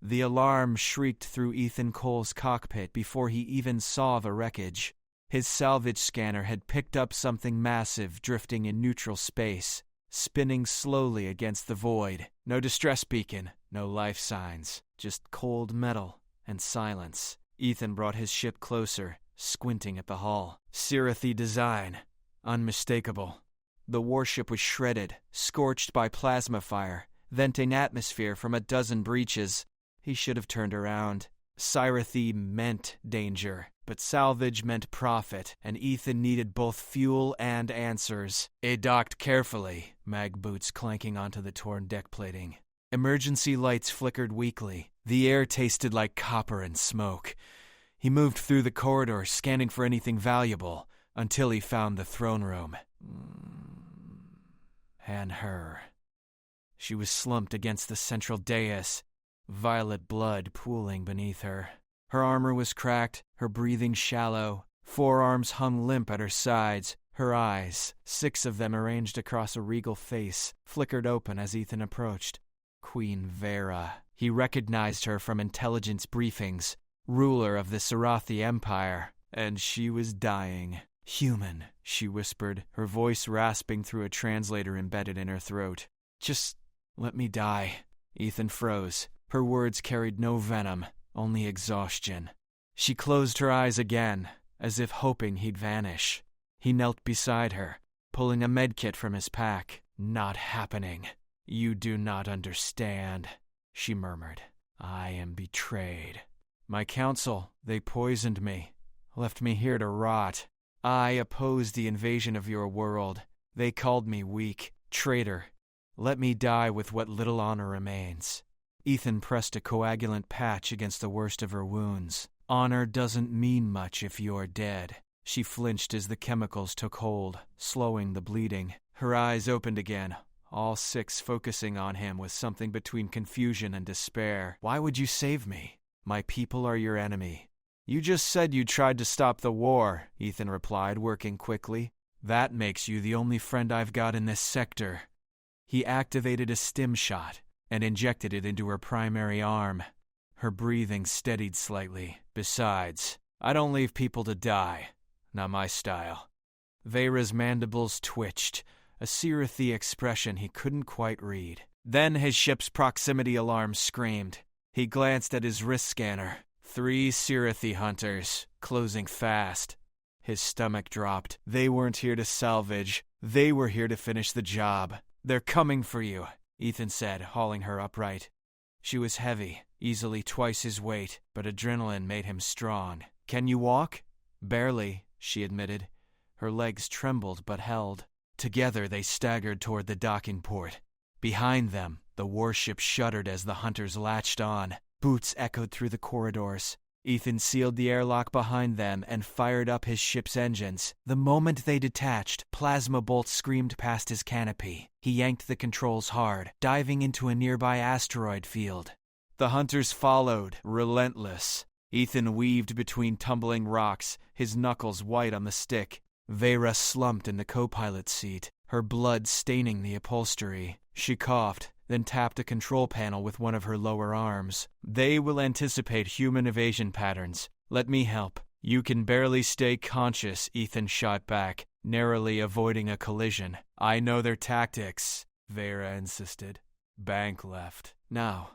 The alarm shrieked through Ethan Cole's cockpit before he even saw the wreckage. His salvage scanner had picked up something massive drifting in neutral space, spinning slowly against the void. No distress beacon, no life signs, just cold metal and silence. Ethan brought his ship closer, squinting at the hull. Sirathi design, unmistakable. The warship was shredded, scorched by plasma fire, venting atmosphere from a dozen breaches. He should have turned around. Sirathi meant danger, but salvage meant profit, and Ethan needed both fuel and answers. It docked carefully, mag boots clanking onto the torn deck plating. Emergency lights flickered weakly. The air tasted like copper and smoke. He moved through the corridor, scanning for anything valuable, until he found the throne room. And her. She was slumped against the central dais, violet blood pooling beneath her. Her armor was cracked, her breathing shallow. Forearms hung limp at her sides. Her eyes, 6 of them arranged across a regal face, flickered open as Ethan approached. Queen Vara. He recognized her from intelligence briefings, ruler of the Sarathi Empire, and she was dying. Human, she whispered, her voice rasping through a translator embedded in her throat. Just let me die. Ethan froze. Her words carried no venom, only exhaustion. She closed her eyes again, as if hoping he'd vanish. He knelt beside her, pulling a medkit from his pack. Not happening. You do not understand, she murmured. I am betrayed. My council, they poisoned me, left me here to rot. I opposed the invasion of your world. They called me weak, traitor. Let me die with what little honor remains. Ethan pressed a coagulant patch against the worst of her wounds. Honor doesn't mean much if you're dead. She flinched as the chemicals took hold, slowing the bleeding. Her eyes opened again, all 6 focusing on him with something between confusion and despair. Why would you save me? My people are your enemy. You just said you tried to stop the war, Ethan replied, working quickly. That makes you the only friend I've got in this sector. He activated a stim shot and injected it into her primary arm. Her breathing steadied slightly. Besides, I don't leave people to die. Not my style. Vera's mandibles twitched, a Sirathi expression he couldn't quite read. Then his ship's proximity alarm screamed. He glanced at his wrist scanner. 3 Sirathi hunters, closing fast. His stomach dropped. They weren't here to salvage. They were here to finish the job. They're coming for you, Ethan said, hauling her upright. She was heavy, easily twice his weight, but adrenaline made him strong. Can you walk? Barely, she admitted. Her legs trembled but held. Together they staggered toward the docking port. Behind them, the warship shuddered as the hunters latched on. Boots echoed through the corridors. Ethan sealed the airlock behind them and fired up his ship's engines. The moment they detached, plasma bolts screamed past his canopy. He yanked the controls hard, diving into a nearby asteroid field. The hunters followed, relentless. Ethan weaved between tumbling rocks, his knuckles white on the stick. Vara slumped in the co-pilot seat, her blood staining the upholstery. She coughed, then tapped a control panel with one of her lower arms. They will anticipate human evasion patterns. Let me help. You can barely stay conscious, Ethan shot back, narrowly avoiding a collision. I know their tactics, Vara insisted. Bank left. Now.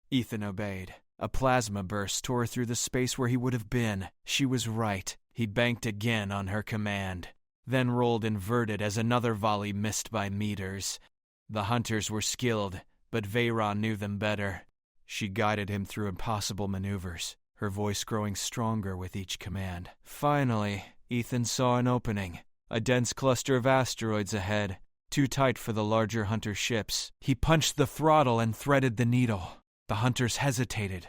Ethan obeyed. A plasma burst tore through the space where he would have been. She was right. He banked again on her command, then rolled inverted as another volley missed by meters. The hunters were skilled, but Vara knew them better. She guided him through impossible maneuvers, her voice growing stronger with each command. Finally, Ethan saw an opening, a dense cluster of asteroids ahead, too tight for the larger hunter ships. He punched the throttle and threaded the needle. The hunters hesitated,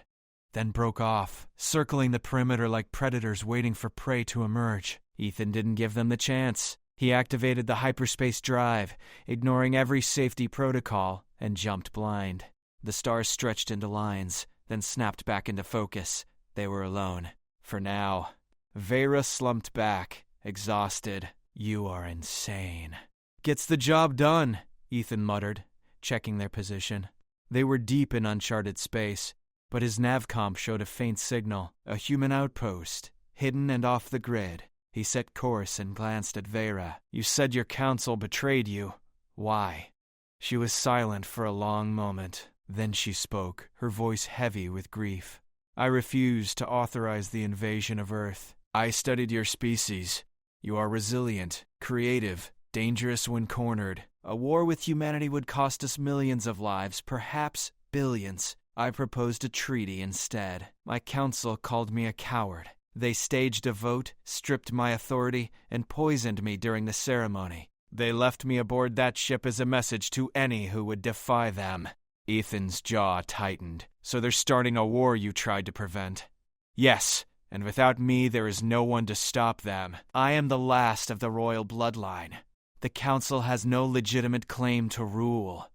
then broke off, circling the perimeter like predators waiting for prey to emerge. Ethan didn't give them the chance. He activated the hyperspace drive, ignoring every safety protocol, and jumped blind. The stars stretched into lines, then snapped back into focus. They were alone. For now. Vara slumped back, exhausted. You are insane. Gets the job done, Ethan muttered, checking their position. They were deep in uncharted space, But his navcomp showed a faint signal, a human outpost, hidden and off the grid. He set course and glanced at Vara. "You said your council betrayed you. Why?" She was silent for a long moment. Then she spoke, her voice heavy with grief. "I refuse to authorize the invasion of Earth. I studied your species. You are resilient, creative, dangerous when cornered. A war with humanity would cost us millions of lives, perhaps billions. I proposed a treaty instead. My council called me a coward. They staged a vote, stripped my authority, and poisoned me during the ceremony. They left me aboard that ship as a message to any who would defy them." Ethan's jaw tightened. "So they're starting a war you tried to prevent?" "Yes, and without me there is no one to stop them. I am the last of the royal bloodline. The council has no legitimate claim to rule,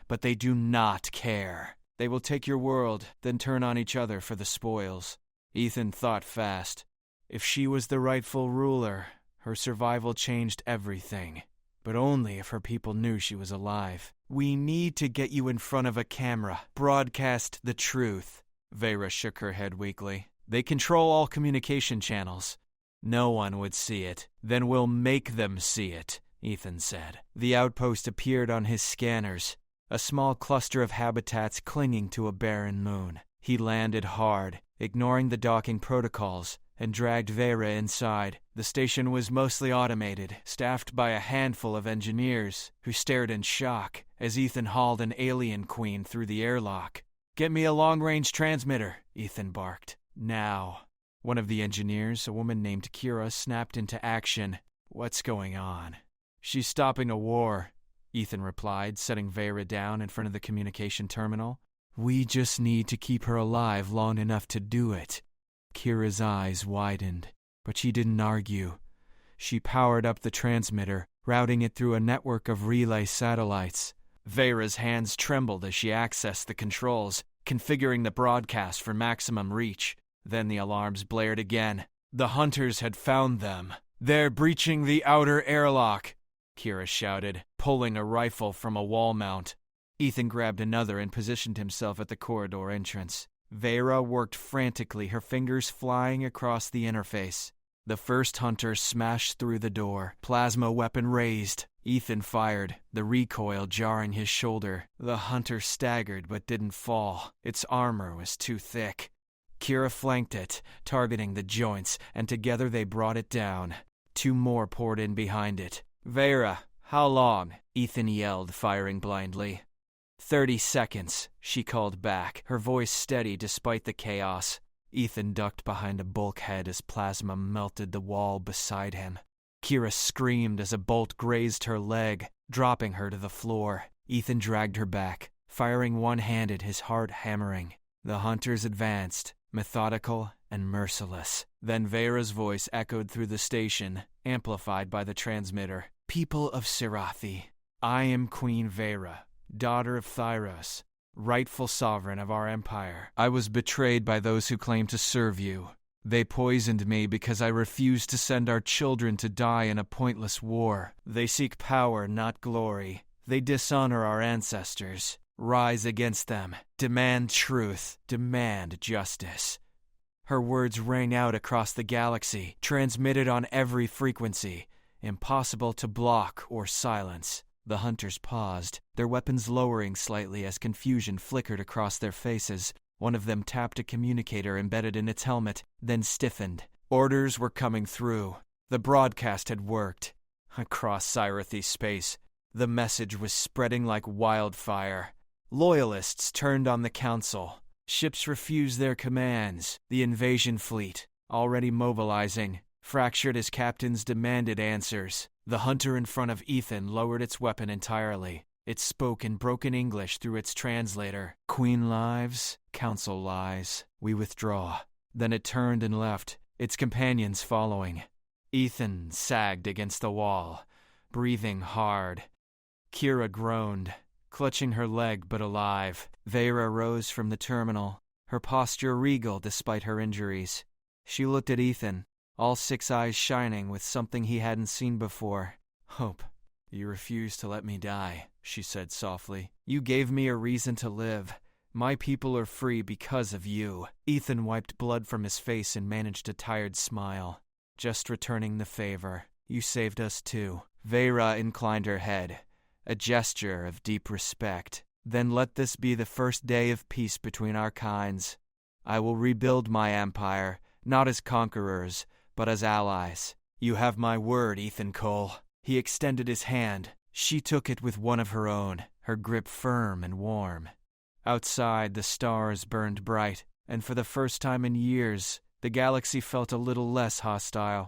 but they do not care. They will take your world, then turn on each other for the spoils." Ethan thought fast. If she was the rightful ruler, her survival changed everything. But only if her people knew she was alive. "We need to get you in front of a camera. Broadcast the truth." Vara shook her head weakly. "They control all communication channels. No one would see it. Then we'll make them see it," Ethan said. The outpost appeared on his scanners, a small cluster of habitats clinging to a barren moon. He landed hard, ignoring the docking protocols, and dragged Vara inside. The station was mostly automated, staffed by a handful of engineers, who stared in shock as Ethan hauled an alien queen through the airlock. "Get me a long-range transmitter," Ethan barked. "Now." One of the engineers, a woman named Kira, snapped into action. "What's going on?" "She's stopping a war," Ethan replied, setting Vara down in front of the communication terminal. "We just need to keep her alive long enough to do it." Kira's eyes widened, but she didn't argue. She powered up the transmitter, routing it through a network of relay satellites. Vara's hands trembled as she accessed the controls, configuring the broadcast for maximum reach. Then the alarms blared again. The hunters had found them. "They're breaching the outer airlock," Kira shouted, pulling a rifle from a wall mount. Ethan grabbed another and positioned himself at the corridor entrance. Vara worked frantically, her fingers flying across the interface. The first hunter smashed through the door, plasma weapon raised. Ethan fired, the recoil jarring his shoulder. The hunter staggered but didn't fall. Its armor was too thick. Kira flanked it, targeting the joints, and together they brought it down. Two more poured in behind it. "Vara, how long?" Ethan yelled, firing blindly. 30 seconds, she called back, her voice steady despite the chaos. Ethan ducked behind a bulkhead as plasma melted the wall beside him. Kira screamed as a bolt grazed her leg, dropping her to the floor. Ethan dragged her back, firing one-handed, his heart hammering. The hunters advanced, methodical and merciless. Then Vara's voice echoed through the station, amplified by the transmitter. "People of Sirathi, I am Queen Vara, daughter of Thyros, rightful sovereign of our empire. I was betrayed by those who claim to serve you. They poisoned me because I refused to send our children to die in a pointless war. They seek power, not glory. They dishonor our ancestors. Rise against them. Demand truth. Demand justice." Her words rang out across the galaxy, transmitted on every frequency, impossible to block or silence. The hunters paused, their weapons lowering slightly as confusion flickered across their faces. One of them tapped a communicator embedded in its helmet, then stiffened. Orders were coming through. The broadcast had worked. Across Sirathi space, the message was spreading like wildfire. Loyalists turned on the council. Ships refused their commands. The invasion fleet, already mobilizing, fractured as captains demanded answers. The hunter in front of Ethan lowered its weapon entirely. It spoke in broken English through its translator. "Queen lives, council lies. We withdraw." Then it turned and left, its companions following. Ethan sagged against the wall, breathing hard. Kira groaned, clutching her leg but alive. Vara rose from the terminal, her posture regal despite her injuries. She looked at Ethan, all 6 eyes shining with something he hadn't seen before. "Hope. You refused to let me die," she said softly. "You gave me a reason to live, My people are free because of you." Ethan wiped blood from his face and managed a tired smile. "Just returning the favor. You saved us too." Vara inclined her head, a gesture of deep respect. "Then let this be the first day of peace between our kinds. I will rebuild my empire, not as conquerors, but as allies. You have my word, Ethan Cole." He extended his hand. She took it with one of her own, her grip firm and warm. Outside, the stars burned bright, and for the first time in years, the galaxy felt a little less hostile.